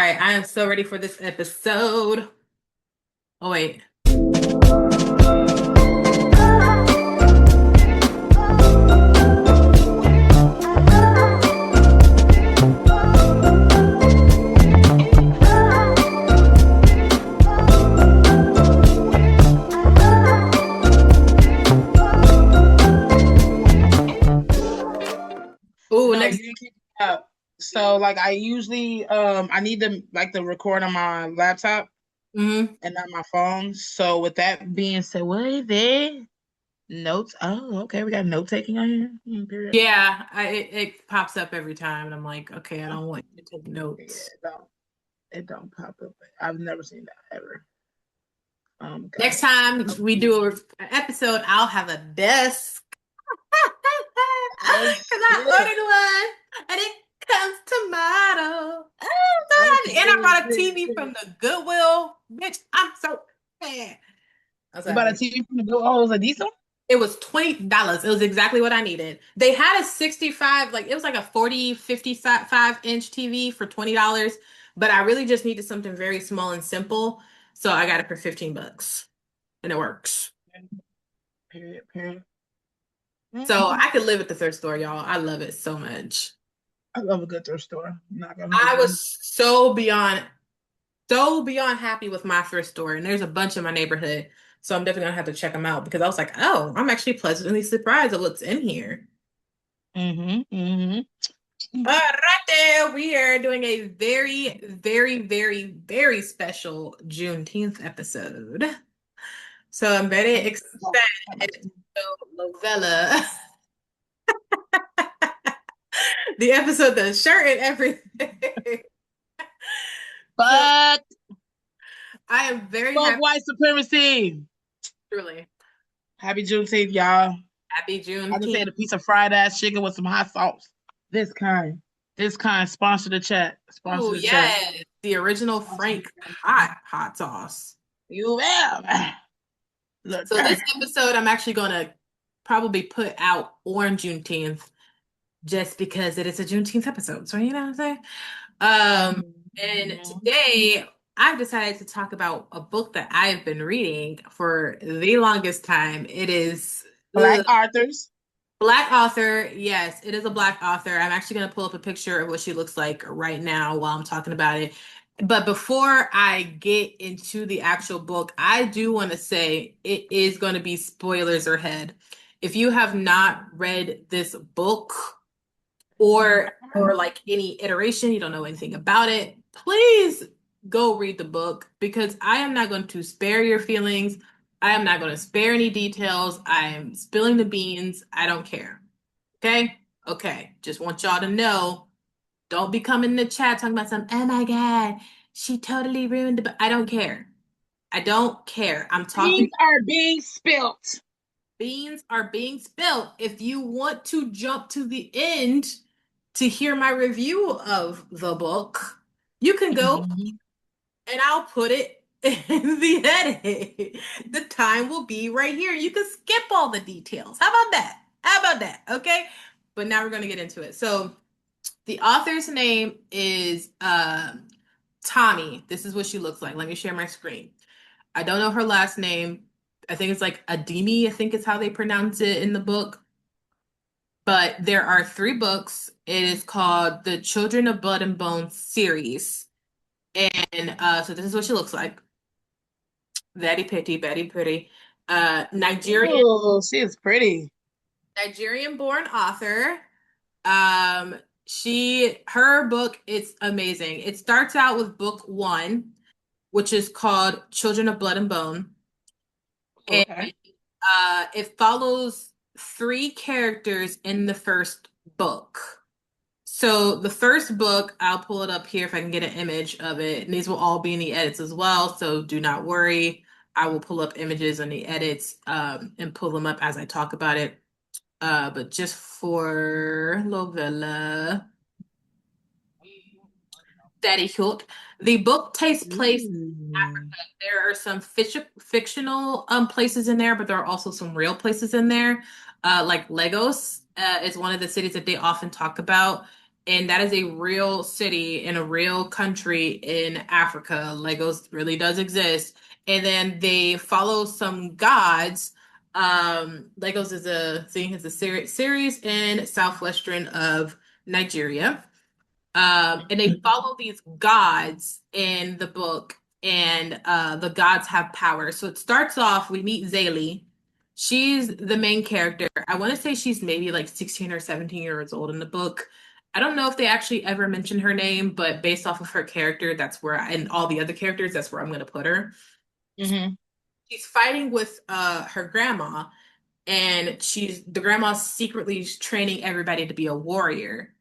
right, I am so ready for this episode. Oh, wait. Ooh, No, you next. didn't keep it up. So like I usually I need to like to record on my laptop Mhm. and not my phone. So with that being said, what is it? Notes. Oh, okay. We got note taking on here. Period. Yeah, it pops up every time, and I'm like, okay, I don't want you to take Yeah, notes. it don't pop up. I've never seen that ever. Okay. Next time we do an episode, I'll have a desk. Oh Because I shit. ordered one, and it comes tomorrow. Oh, Oh so happy. And I shit, brought a shit, TV from shit. the Goodwill. Bitch, I'm so mad. I'm so You bought a happy. TV from the go. Oh, it was a decent It was $20. It was exactly what I needed. They had a 65, like it was like a 40, 55-inch TV for $20, but I really just needed something very small and simple. So I got it for 15 bucks and it works. one? Period. Period. So Mhm. I could live at the thrift store, y'all. I love it so much. I love a good thrift store. I'm not gonna hold I you. was so beyond happy with my thrift store. And there's a bunch in my neighborhood. So I'm definitely gonna have to check them out because I was like, oh, I'm actually pleasantly surprised at what's in here. Mm-hmm. Mm-hmm. All right, there. We are doing a very, very, very, very special Juneteenth episode. So I'm very excited. So, Lovella, the episode, the shirt and everything. So Fuck, I am very fuck happy, white supremacy. truly. Happy Juneteenth, y'all. Happy I just Juneteenth. had a piece of fried ass chicken with some hot sauce. This kind. This kind. Sponsor the chat. Sponsor Oh, the chat. yes. The original Sponsor Frank the chat. hot sauce. You will. Look. So this episode, I'm actually going to probably put out on Juneteenth just because it is a Juneteenth episode. So you know what I'm saying? And Mhm. today I've decided to talk about a book that I've been reading for the longest time. It is Black ugh, authors. Black author. Yes, it is a Black author. I'm actually going to pull up a picture of what she looks like right now while I'm talking about it. But before I get into the actual book, I do want to say it is going to be spoilers ahead. If you have not read this book, or like any iteration, you don't know anything about it, please go read the book because I am not going to spare your feelings. I am not going to spare any details. I am spilling the beans. I don't care. Okay? Okay. Just want y'all to know. Don't be coming in the chat talking about some, oh my God, she totally ruined the book. I don't care. I don't care. I'm talking Beans are being spilt. beans are being spilled. If you want to jump to the end to hear my review of the book, you can go Mhm. and I'll put it in the edit. The time will be right here. You can skip all the details. How about that? How about that? Okay. But now we're going to get into it. So the author's name is Tommy. This is what she looks like. Let me share my screen. I don't know her last name. I think it's like Ademi, I think is how they pronounce it in the book. But there are three books. It is called the Children of Blood and Bone series. And so this is what she looks like. Very pretty, very pretty. Nigerian Oh, she is pretty. Nigerian born author. Her book, it's amazing. It starts out with book one, which is called Children of Blood and Bone. And Okay. it follows three characters in the first book. So the first book, I'll pull it up here if I can get an image of it. And these will all be in the edits as well. So do not worry. I will pull up images in the edits and pull them up as I talk about it. But just for Lovella, Daddy Hoot, the book takes place Ooh. there are some fictional places in there, but there are also some real places in there. Like Lagos is one of the cities that they often talk about. and that is a real city in a real country in Africa. Lagos really does exist. And then they follow some gods. Lagos is a thing, it's a series in southwestern of Nigeria. And they follow these gods in the book, and the gods have power. So it starts off, we meet Zelie. She's the main character. I want to say she's maybe like 16 or 17 years old in the book. I don't know if they actually ever mention her name, but based off of her character, that's where, and all the other characters, that's where I'm going to put her. Mm-hmm. She's fighting with her grandma, and the grandma's secretly training everybody to be a warrior.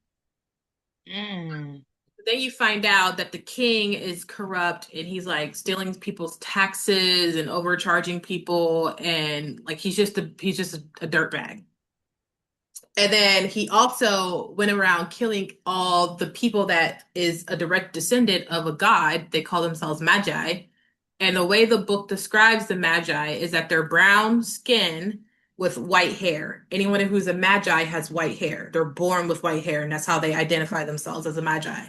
Mm. Then you find out that the king is corrupt and he's like stealing people's taxes and overcharging people, and like he's just a dirtbag. And then he also went around killing all the people that is a direct descendant of a god. They call themselves magi. And the way the book describes the magi is that they're brown skin with white hair. Anyone who's a magi has white hair. They're born with white hair, and that's how they identify themselves as a magi.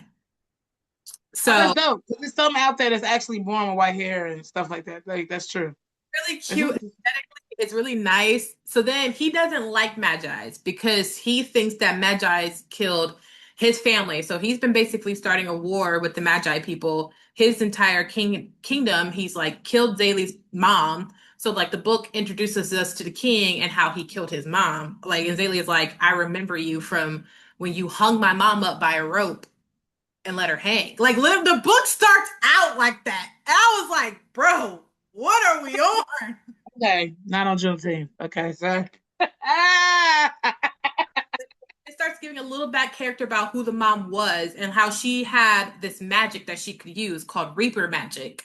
Oh, that's So dope. There's some out there that's actually born with white hair and stuff like that. Like that's true. really That's cute interesting. aesthetically. It's really nice. So then he doesn't like Magi's because he thinks that Magi's killed his family. So he's been basically starting a war with the Magi people. His entire kingdom, he's like killed Zaley's mom. So like the book introduces us to the king and how he killed his mom. Like and Zaley is like, I remember you from when you hung my mom up by a rope and let her hang. Like the book starts out like that. And I was like, bro, what are we on? Okay, not on Juneteenth. Okay, so It starts giving a little back character about who the mom was and how she had this magic that she could use called Reaper magic.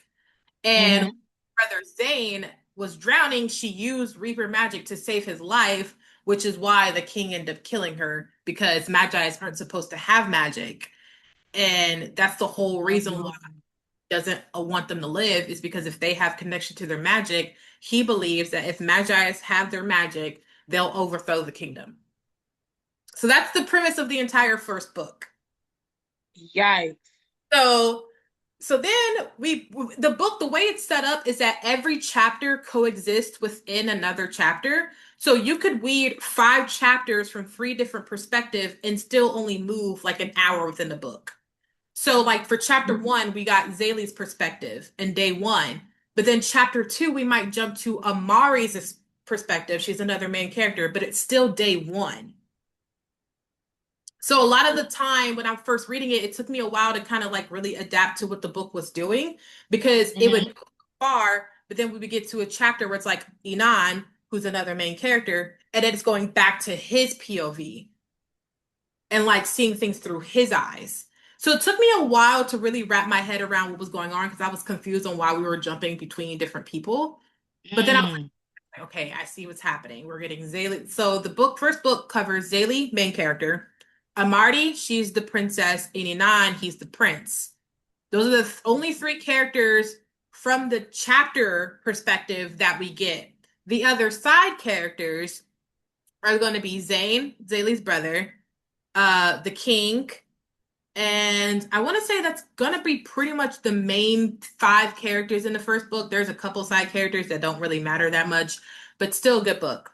And hmm brother Zane was drowning. She used Reaper magic to save his life, which is why the king ended up killing her because Magi's aren't supposed to have magic. And that's the whole reason why he doesn't want them to live is because if they have connection to their magic, he believes that if Magi's have their magic, they'll overthrow the kingdom. So that's the premise of the entire first book. Yikes. So so then the book, the way it's set up is that every chapter coexists within another chapter. So you could read 5 chapters from 3 different perspectives and still only move like an hour within the book. So like for chapter 1, we got Zaylee's perspective in day 1. But then chapter 2, we might jump to Amari's perspective. She's another main character, but it's still day 1. So a lot of the time when I'm first reading it, it took me a while to kind of like really adapt to what the book was doing because it would hmm go far, but then we would get to a chapter where it's like Inan, who's another main character, and then it's going back to his POV and like seeing things through his eyes. So it took me a while to really wrap my head around what was going on because I was confused on why we were jumping between different people. But then I was Mm. like, okay, I see what's happening. We're getting Zelie. So the first book covers Zelie, main character. Amarty, she's the princess. 89, he's the prince. Those are the only 3 characters from the chapter perspective that we get. The other side characters are going to be Zane, Zaley's brother, the king, and I want to say that's going to be pretty much the main 5 characters in the first book. There's a couple side characters that don't really matter that much, but still a good book.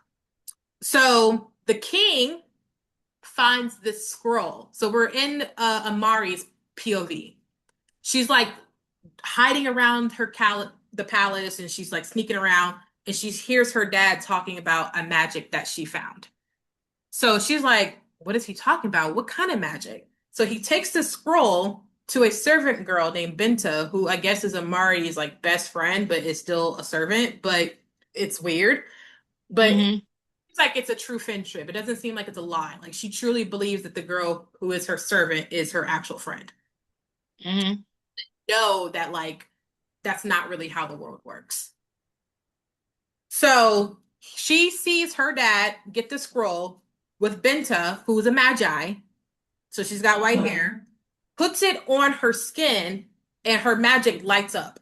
So the king finds this scroll. So we're in Amari's POV. She's like hiding around the palace, and she's like sneaking around, and she hears her dad talking about a magic that she found. So she's like, what is he talking about? What kind of magic? So he takes the scroll to a servant girl named Binta, who I guess is Amari's like best friend, but is still a servant. But it's weird. But hmm it's like it's a true friendship. It doesn't seem like it's a lie. Like she truly believes that the girl who is her servant is her actual friend. hmm Know that like that's not really how the world works. So she sees her dad get the scroll with Binta, who's a magi. So she's got white hair, puts it on her skin, and her magic lights up.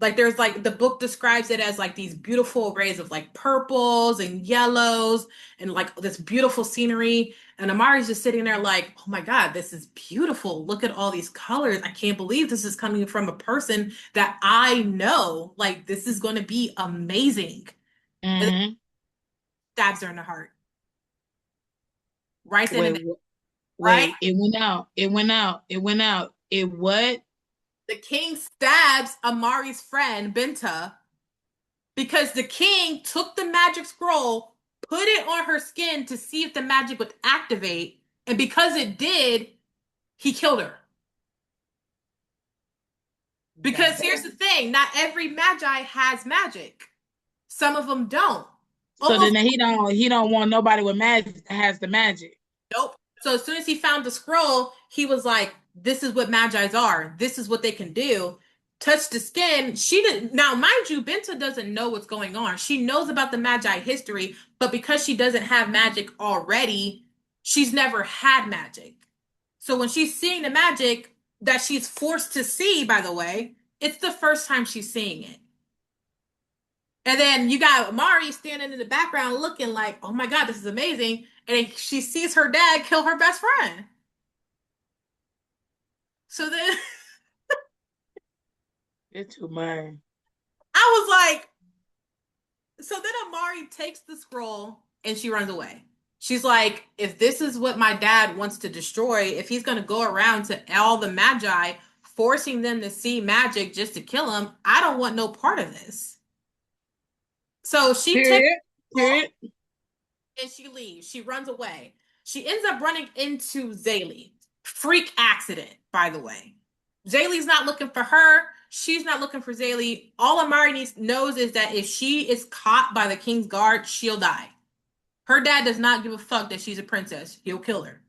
Like there's like the book describes it as like these beautiful arrays of like purples and yellows and like this beautiful scenery. And Amari's just sitting there like, oh my God, this is beautiful. Look at all these colors. I can't believe this is coming from a person that I know. Like this is going to be amazing. And then Mm-hmm. stabs her in the heart. Right in the Wait, neck, right? wait. It went out. It went out. It went out. It what? The king stabs Amari's friend, Binta, because the king took the magic scroll, put it on her skin to see if the magic would activate, and because it did, he killed her. Because Dang. here's the thing, not every magi has magic. Some of them don't. So then Almost he don't want nobody with magic that has the magic. nope. So as soon as he found the scroll, he was like, "This is what magi's are. This is what they can do." Touched the skin. She didn't. Now, mind you, Benta doesn't know what's going on. She knows about the magi history, but because she doesn't have magic already, she's never had magic. So when she's seeing the magic that she's forced to see, by the way, it's the first time she's seeing it. And then you got Mari standing in the background looking like, oh my God, this is amazing. And she sees her dad kill her best friend. So then It's too much. I was like, so then Amari takes the scroll and she runs away. She's like, if this is what my dad wants to destroy, if he's going to go around to all the magi, forcing them to see magic just to kill him, I don't want no part of this. So she takes Period. the scroll Period. and she leaves. She runs away. She ends up running into Zelie. Freak accident, by the way. Zalie's not looking for her. She's not looking for Zelie. All Amari knows is that if she is caught by the king's guard, she'll die. Her dad does not give a fuck that she's a princess. He'll kill her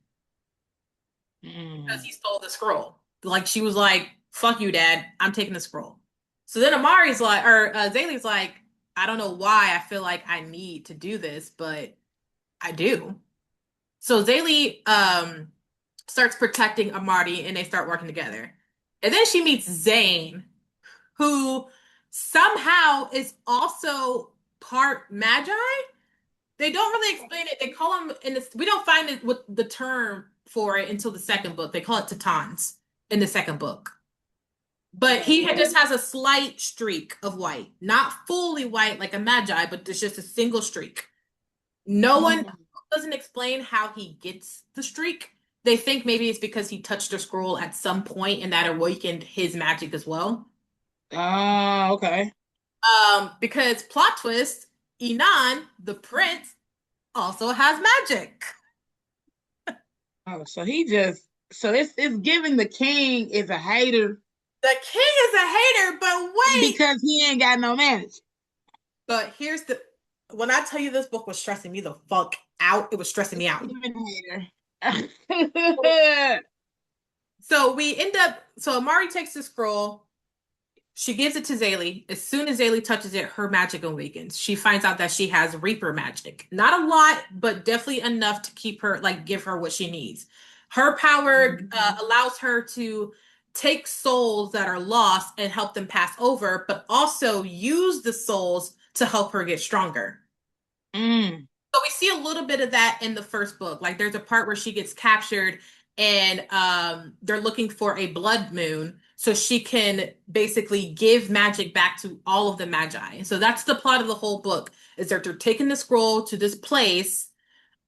because Mm. he stole the scroll. Like she was like, "Fuck you, dad. I'm taking the scroll." So then Amari's like, or Zalie's like, "I don't know why I feel like I need to do this, but I do." So Zelie starts protecting Amari and they start working together. And then she meets Zane, who somehow is also part magi. They don't really explain it. They call him in this. We don't find it with the term for it until the second book. They call it Titans in the second book. But he just has a slight streak of white, not fully white like a magi, but there's just a single streak. No one Mm. doesn't explain how he gets the streak. They think maybe it's because he touched a scroll at some point and that awakened his magic as well. Ah, okay. Because plot twist, Inan, the prince, also has magic. Oh, so he just so it's giving the king is a hater The king is a hater, but wait. because he ain't got no manners. But here's the when I tell you this book was stressing me the fuck out, it was stressing me out. Even hater. So we end up so Amari takes the scroll. She gives it to Zelie. As soon as Zelie touches it, her magic awakens. She finds out that she has Reaper magic. Not a lot, but definitely enough to keep her, like, give her what she needs. Her power allows her to take souls that are lost and help them pass over, but also use the souls to help her get stronger. Mm. So we see a little bit of that in the first book. Like there's a part where she gets captured and they're looking for a blood moon so she can basically give magic back to all of the magi. So that's the plot of the whole book is that they're taking the scroll to this place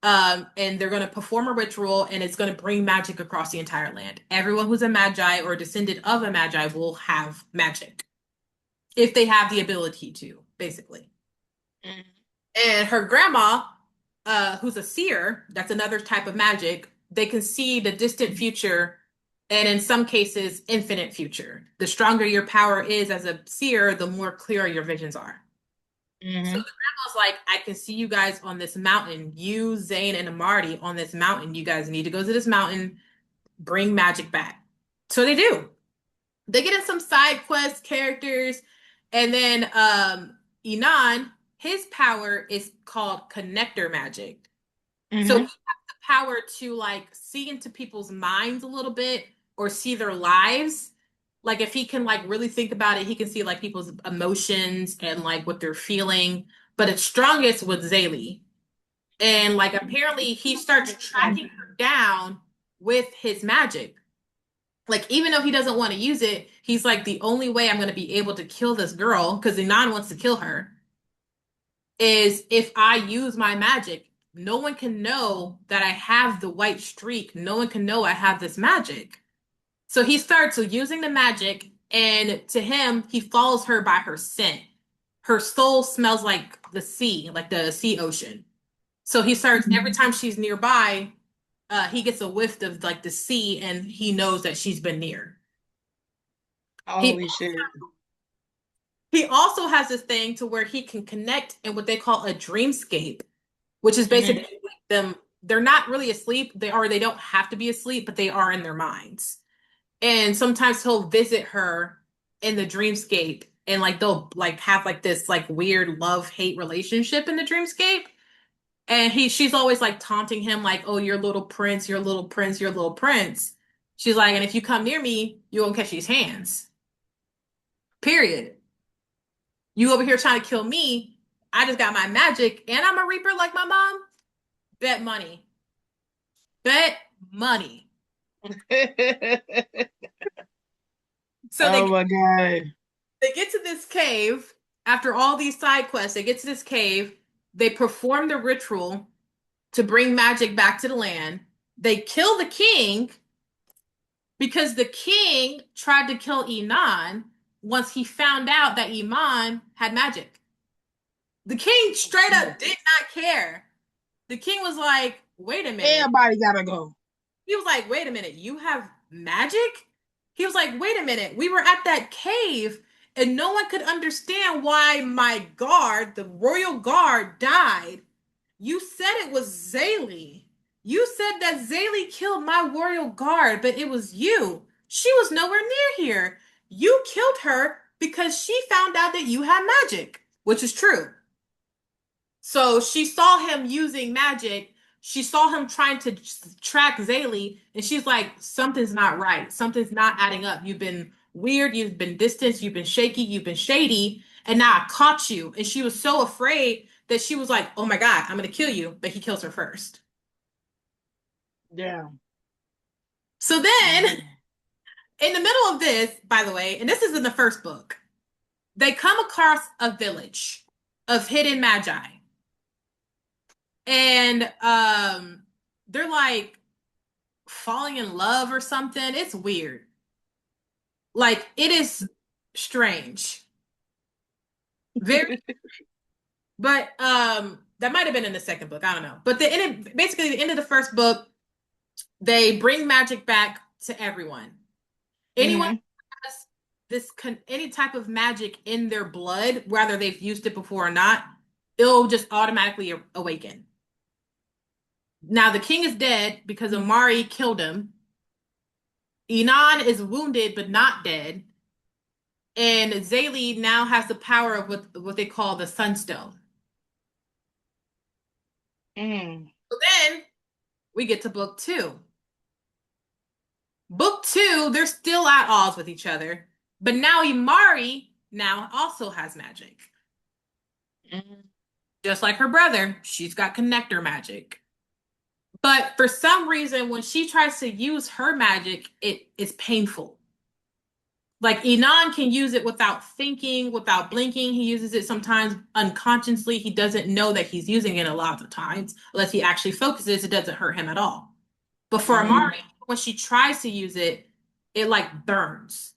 and they're going to perform a ritual and it's going to bring magic across the entire land. Everyone who's a magi or a descendant of a magi will have magic if they have the ability to, basically. Mm. And her grandma, who's a seer, that's another type of magic, they can see the distant future and in some cases, infinite future. The stronger your power is as a seer, the more clear your visions are. So the Mm-hmm. grandma's like, I can see you guys on this mountain. You, Zane, and Amarty on this mountain. You guys need to go to this mountain, bring magic back. So they do. They get in some side quest characters, and then Inan, his power is called connector magic. So he Mm-hmm. has the power to like see into people's minds a little bit or see their lives. Like if he can like really think about it, he can see like people's emotions and like what they're feeling. But it's strongest with Zelie. And like apparently he starts tracking her down with his magic. Like even though he doesn't want to use it, he's like the only way I'm going to be able to kill this girl because Inan wants to kill her is if I use my magic. No one can know that I have the white streak. No one can know I have this magic. So he starts using the magic, and to him, he follows her by her scent. Her soul smells like the sea, like the sea ocean. So he starts every time she's nearby, he gets a whiff of like the sea, and he knows that she's been near. He Holy shit. he also has this thing to where he can connect in what they call a dreamscape, which is basically Hmm. like them. They're not really asleep. They don't have to be asleep, but they are in their minds. And sometimes he'll visit her in the dreamscape and like they'll like have like this like weird love-hate relationship in the dreamscape. And she's always like taunting him like, "Oh, you're little prince, you're little prince, you're little prince." She's like, "And if you come near me, you won't catch these hands." Period. You over here trying to kill me. I just got my magic and I'm a reaper like my mom. Bet money. Bet money. So Oh my God. they get to this cave after all these side quests. They get to this cave. They perform the ritual to bring magic back to the land. They kill the king because the king tried to kill Inan once he found out that Iman had magic. The king straight up did not care. The king was like, wait a minute. Everybody gotta go. He was like, wait a minute, you have magic? He was like, wait a minute, we were at that cave and no one could understand why my guard, the royal guard, died. You said it was Zelie. You said that Zelie killed my royal guard, but it was you. She was nowhere near here. You killed her because she found out that you had magic, which is true. So she saw him using magic. She saw him trying to track Zelie, and she's like, something's not right. Something's not adding up. You've been weird. You've been distant. You've been shaky. You've been shady. And now I caught you. And she was so afraid that she was like, oh my God, I'm going to kill you. But he kills her first. Yeah. So then, Yeah. in the middle of this, by the way, and this is in the first book, they come across a village of hidden magi. And they're like falling in love or something. It's weird. Like it is strange. Very, but that might have been in the second book. I don't know. But basically the end of the first book, they bring magic back to everyone. Anyone Hmm. who has any type of magic in their blood, whether they've used it before or not, it'll just automatically awaken. Now the king is dead because Amari killed him. Inan is wounded but not dead. And Zelie now has the power of what they call the Sunstone. Mm. So then we get to book two. Book two, they're still at odds with each other, but now Imari now also has magic. Mm. Just like her brother, she's got connector magic. But for some reason, when she tries to use her magic, it is painful. Like Inan can use it without thinking, without blinking. He uses it sometimes unconsciously. He doesn't know that he's using it a lot of times. Unless he actually focuses, it doesn't hurt him at all. But for Hmm. Amari, when she tries to use it, it like burns.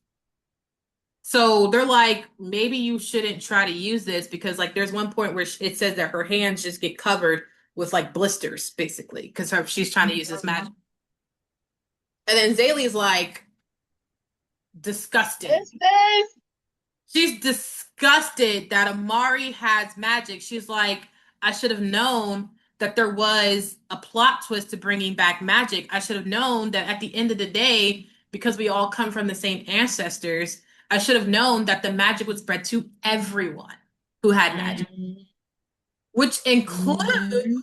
So they're like, maybe you shouldn't try to use this because like there's one point where it says that her hands just get covered with like blisters, basically, because she's trying to use this magic. And then Zaylee's like disgusted. It's this. She's disgusted that Amari has magic. She's like, I should have known that there was a plot twist to bringing back magic. I should have known that at the end of the day, because we all come from the same ancestors, I should have known that the magic would spread to everyone who had magic, Hmm. which includes Hmm.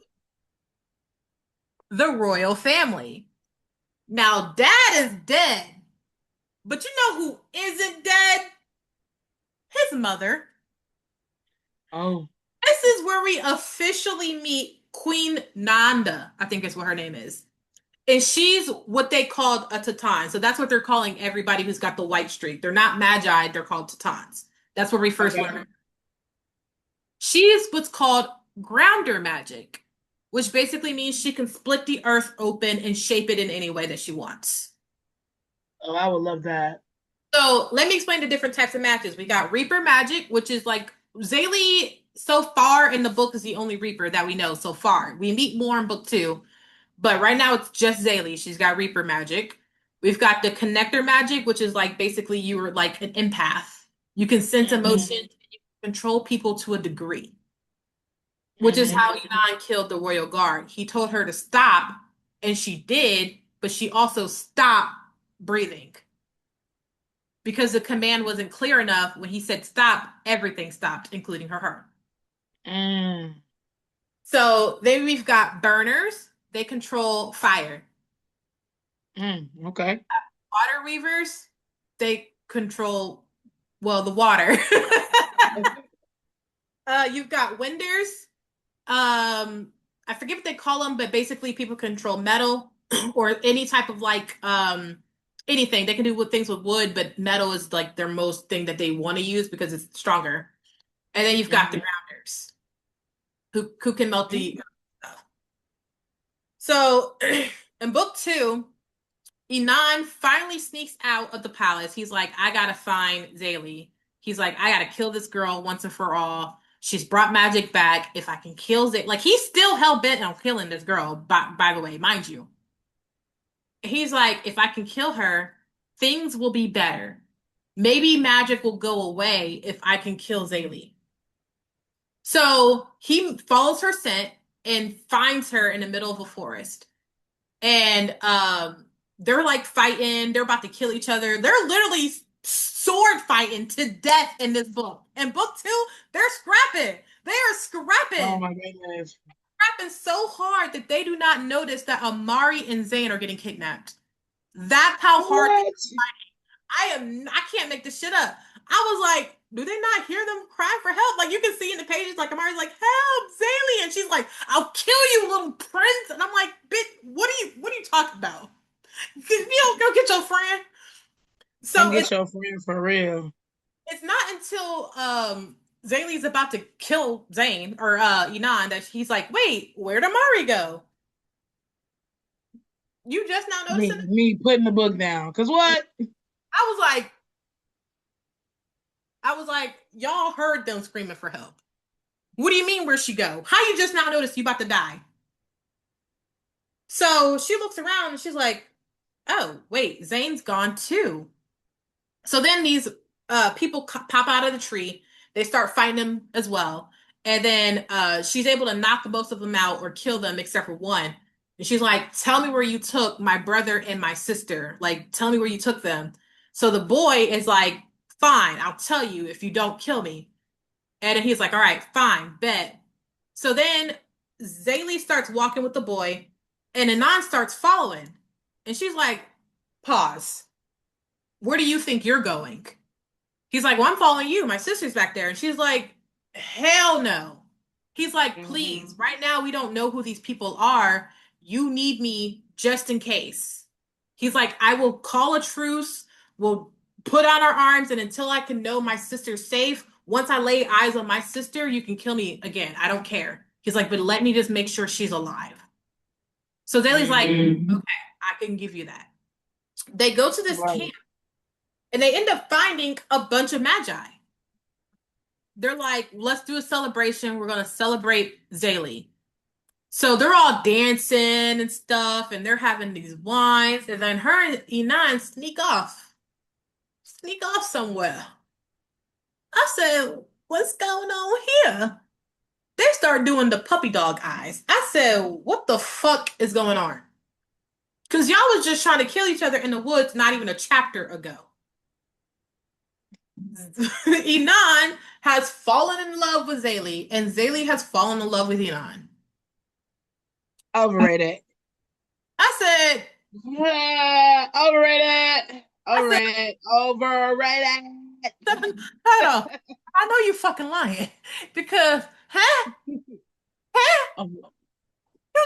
the royal family. Now, dad is dead. But you know who isn't dead? His mother. Oh, This is where we officially meet Queen Nanda, I think is what her name is. And she's what they called a Teton. So that's what they're calling everybody who's got the white streak. They're not Magi, they're called Tetons. That's where we first learned okay. her. She is what's called grounder magic, which basically means she can split the earth open and shape it in any way that she wants. Oh, I would love that. So let me explain the different types of matches. We got Reaper magic, which is like Zelie so far in the book is the only Reaper that we know so far. We meet more in book two, but right now it's just Zelie. She's got Reaper magic. We've got the connector magic, which is like basically you are like an empath. You can sense Hmm. emotion, and you can control people to a degree, which is Hmm. how Yunan killed the royal guard. He told her to stop, and she did, but she also stopped breathing because the command wasn't clear enough. When he said stop, everything stopped, including her. Mm. So then we've got burners. They control fire. Mm. Okay. Water weavers, they control, well, the water. You've got winders. I forget what they call them, but basically people control metal or any type of like anything. They can do with things with wood, but metal is like their most thing that they want to use because it's stronger. And then you've got the Hmm. grounders who can melt the stuff. So in book two, Inan finally sneaks out of the palace. He's like, I gotta find Zelie. He's like, I gotta kill this girl once and for all. She's brought magic back. If I can kill Zelie, like he's still hell bent on killing this girl. By the way, mind you, he's like, if I can kill her, things will be better. Maybe magic will go away if I can kill Zelie. So he follows her scent and finds her in the middle of a forest. And they're like fighting, they're about to kill each other. They're literally sword fighting to death in this book. In book two, they're scrapping. They are Oh scrapping. my goodness. Scrapping so hard that they do not notice that Amari and Zane are getting kidnapped. That's how hard What? I can't make this shit up. I was like, do they not hear them cry for help? Like you can see in the pages, like Amari's like, help, Zelie, and she's like, I'll kill you, little prince. And I'm like, bitch, what are you talking about? You don't go get your friend. Come So get your friend for real. it's not until Zaylee's about to kill Zane or Inan that he's like, wait, where'd Amari go? You just now noticing it? Me putting the book down. Cause what? I was like, y'all heard them screaming for help. What do you mean where'd she go? How you just now notice you about to die? So she looks around and she's like, oh, wait, Zane's gone too. So then these people pop out of the tree. They start fighting them as well. And then she's able to knock most of them out or kill them except for one. And she's like, tell me where you took my brother and my sister. Like, tell me where you took them. So the boy is like, fine, I'll tell you if you don't kill me. And then he's like, all right, fine, bet. So then Zaylee starts walking with the boy, and Anon starts following. And she's like, pause. Where do you think you're going? He's like, well, I'm following you. My sister's back there. And she's like, hell no. He's like, please, Hmm. right now we don't know who these people are. You need me just in case. He's like, I will call a truce. We'll put on our arms. And until I can know my sister's safe, once I lay eyes on my sister, you can kill me again. I don't care. He's like, but let me just make sure she's alive. So Daly's like, Hmm. okay, I can give you that. They go to this Right. camp and they end up finding a bunch of magi. They're like, let's do a celebration. We're gonna celebrate Zelie. So they're all dancing and stuff, and they're having these wines, and then her and Inan sneak off somewhere. I said, what's going on here? They start doing the puppy dog eyes. I said, what the fuck is going on? Because y'all was just trying to kill each other in the woods not even a chapter ago. Inan has fallen in love with Zelie, and Zelie has fallen in love with Inan. Overrated. I said, Yeah, overrated. Overrated. Overrated. Hold on. I know you fucking lying because, huh? Huh? Oh, You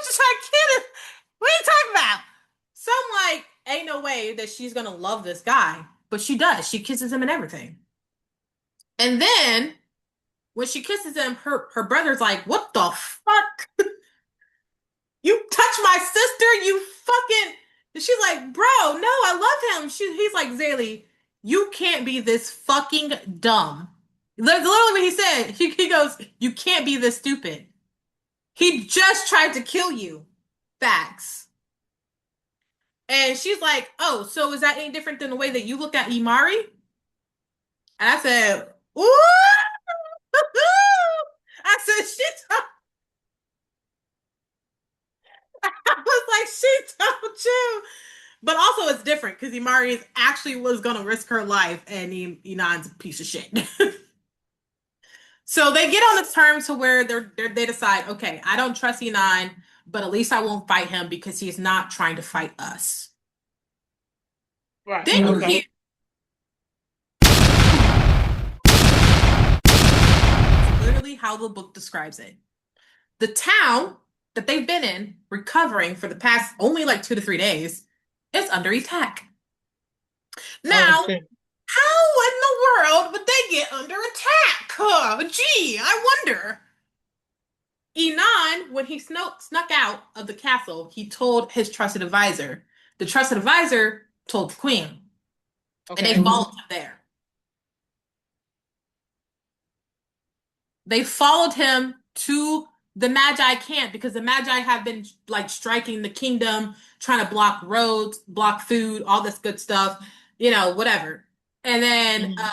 just trying to kill us. What are you talking about? So I'm like, ain't no way that she's gonna love this guy, but she does. She kisses him and everything. And then when she kisses him, her brother's like, "What the fuck? You touch my sister? You fucking." And she's like, "Bro, no, I love him." He's like, "Zelie, you can't be this fucking dumb." Literally what he said. He goes, "You can't be this stupid. He just tried to kill you." Facts. And she's like, "Oh, so is that any different than the way that you look at Imari?" And I said, "Ooh." I said, I was like, "She told you." But also it's different because Imari actually was gonna risk her life and Enon's a piece of shit. So they get on the terms to where they decide, okay, I don't trust Enon, but at least I won't fight him because he's not trying to fight us. right. Then you Okay. hear literally how the book describes it. The town that they've been in, recovering for the past only like 2 to 3 days, is under attack. Oh Now, shit. how in the world would they get under attack? Gee, I wonder. Enon, when he snuck out of the castle, he told his trusted advisor. The trusted advisor told the queen, and they Okay. followed him there. They followed him to the Magi camp because the Magi have been like striking the kingdom, trying to block roads, block food, all this good stuff, whatever. And then Mhm.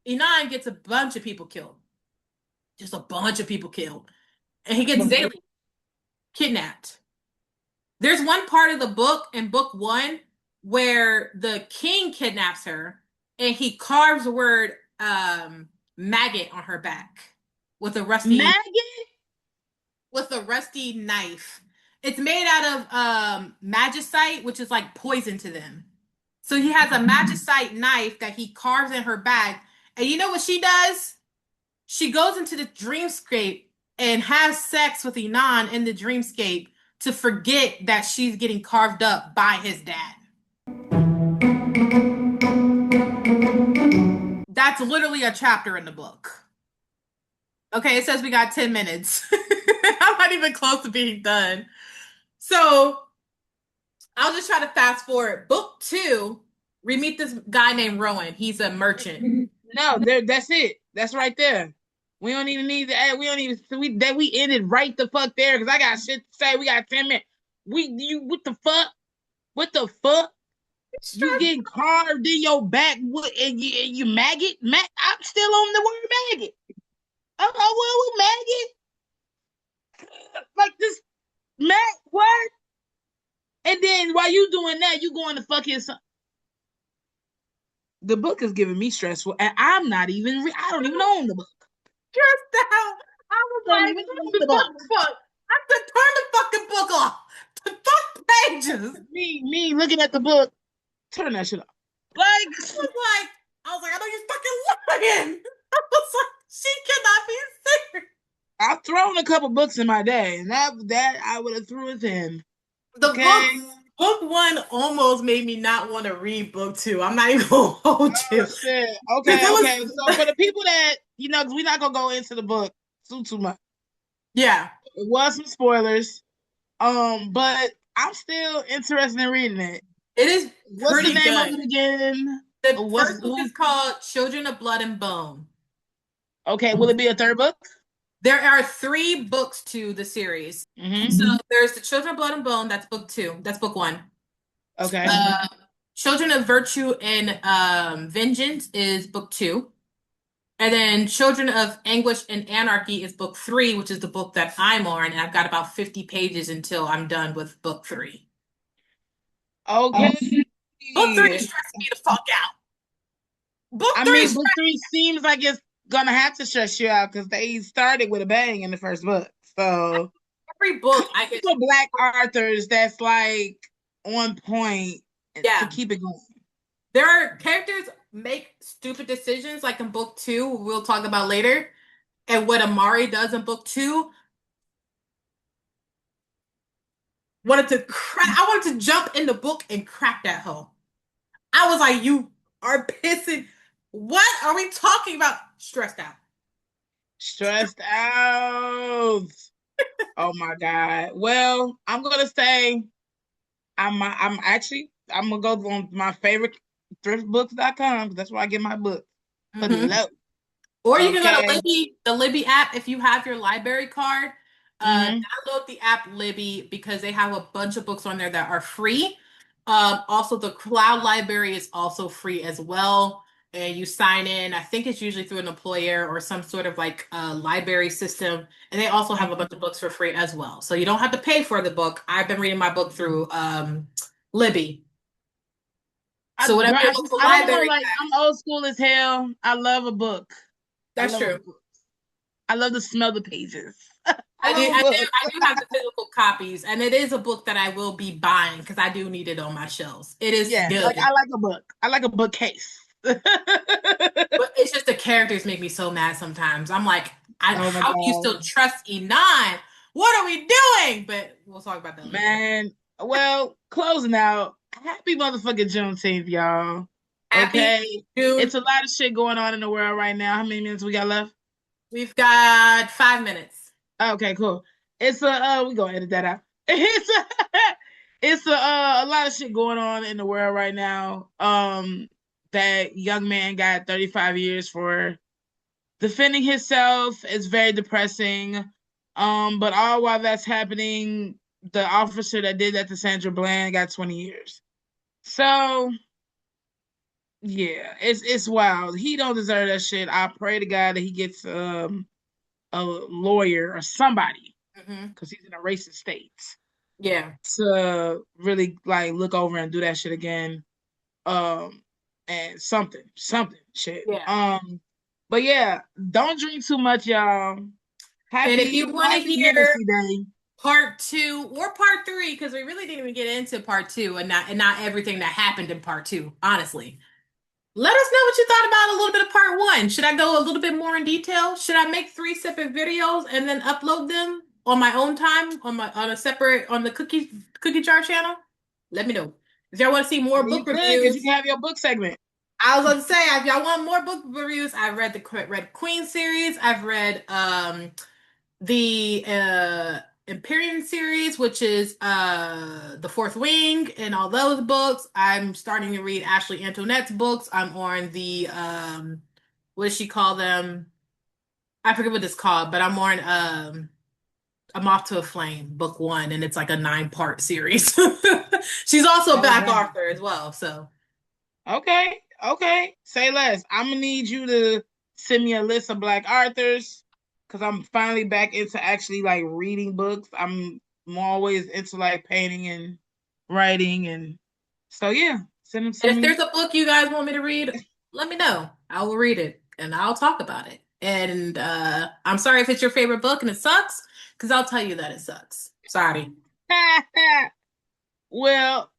Enon gets a bunch of people killed, just a bunch of people killed, and he gets Zelie kidnapped. There's one part of the book in book one where the king kidnaps her and he carves the word maggot on her back with a rusty Maggot? knife. It's made out of magicite, which is like poison to them. So he has a magicite knife that he carves in her back. And you know what she does? She goes into the dreamscape and has sex with Enon in the dreamscape to forget that she's getting carved up by his dad. That's literally a chapter in the book. Okay, it says we got 10 minutes. I'm not even close to being done. So I'll just try to fast forward. Book two, we meet this guy named Rowan. He's a merchant. No, there. That's it. That's right there. We don't even need to add. We don't even. We ended right the fuck there because I got shit to say. We got 10 minutes. What the fuck? What the fuck? You getting carved in your back and you maggot? I'm still on the word maggot. Oh, well, maggot. Like this what? And then while you doing that, you going to fuck his son. The book is giving me stressful, and I'm not even. I don't even own the book. Just out. I was I don't like, even what own the the book. fuck? I said, turn the fucking book off. The fuck pages. Me looking at the book. Turn that shit off. Like, I know you're fucking lying. I was like, she cannot be serious. I've thrown a couple books in my day, and that I would have threw it in. The Okay. book one almost made me not want to read book two. I'm not even gonna hold Oh you. shit. Because Okay. Okay. So for the people that because we're not gonna go into the book too much. yeah, It was some spoilers. But I'm still interested in reading it. it is What's the pretty name of good. it again? The What's first book is called Children of Blood and Bone. okay? Will it be a third book? There are three books to the series. Mm-hmm. So there's the Children of Blood and Bone. That's book two. That's book one. Okay. Uh, Children of Virtue and Vengeance is book two. And then Children of Anguish and Anarchy is book three, which is the book that I'm on. And I've got about 50 pages until I'm done with book three. Okay. Book three stressed me the fuck out. Book I three mean, book stressed three seems like it's gonna have to stress you out because they started with a bang in the first book. So every book I get. for Black authors, that's like on point to Yeah. keep it going. There are characters make stupid decisions, like in book two, we'll talk about later. And what Amari does in book two, I wanted to jump in the book and crack that hoe. I was like, you are pissing. What are we talking about? Stressed out. Stressed out. Oh my God. Well, I'm gonna say I'm gonna go on my favorite thriftbooks.com. That's where I get my books for Mm-hmm. low. Or you can go to Okay. Libby, the Libby app if you have your library card. Mm-hmm. Download the app Libby because they have a bunch of books on there that are free. Also, the cloud library is also free as well. And you sign in, I think it's usually through an employer or some sort of like library system. And they also have a bunch of books for free as well. So you don't have to pay for the book. I've been reading my book through Libby. So whatever your local I don't know, library like has, I'm old school as hell. I love a book. I that's love a true. book. I love to smell the pages. I I do, love a I do, book. I do have the physical copies, and it is a book that I will be buying because I do need it on my shelves. It is Yeah, like good, I like a book. I like a bookcase. Oh but it's just the characters make me so mad sometimes. I'm like, my how do you still God. trust E9? What are we doing? But we'll talk about that later. Man. Well, closing out. Happy motherfucking Juneteenth, y'all. Happy Okay. June. It's a lot of shit going on in the world right now. How many minutes we got left? We've got 5 minutes. Okay, cool. It's a we gonna edit that out. It's a a lot of shit going on in the world right now. That young man got 35 years for defending himself. It's very depressing. But all while that's happening, the officer that did that to Sandra Bland got 20 years. So yeah, it's wild. He don't deserve that shit. I pray to God that he gets a lawyer or somebody Hmm. because he's in a racist state Yeah. to really like look over and do that shit again. Um, and something shit. Yeah. But yeah, don't drink too much, y'all. And if you want to Happy hear Hennessy Day. part two or part three, because we really didn't even get into part two and not everything that happened in part two, honestly. Let us know what you thought about a little bit of part one. Should I go a little bit more in detail? Should I make three separate videos and then upload them on my own time on a separate on the cookie jar channel? Let me know. If y'all want to see I more mean, you book could because you reviews, can have your book segment. I was going to say if y'all want more book reviews, I've read the Red Queen series. I've read the Empyrean series, which is The Fourth Wing and all those books. I'm starting to read Ashley Antoinette's books. I'm on the what does she call them? I forget what it's called, but I'm on A Moth to a Flame, book one, and it's like a 9-part series. She's also a Oh back wow. author as well, so Okay, okay. Say less. I'm gonna need you to send me a list of Black authors because I'm finally back into actually like reading books. I'm always into like painting and writing and so yeah. Send them to and if me. there's a book you guys want me to read, let me know. I will read it and I'll talk about it. And I'm sorry if it's your favorite book and it sucks, because I'll tell you that it sucks. Sorry. Well,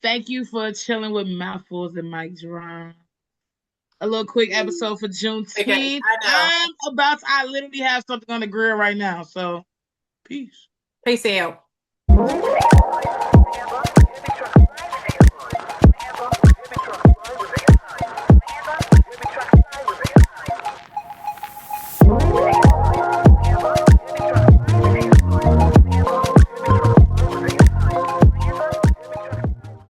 thank you for chilling with mouthfuls and Mike Jerome. A little quick episode for Okay, Juneteenth. I know. I literally have something on the grill right now. So peace. Peace out.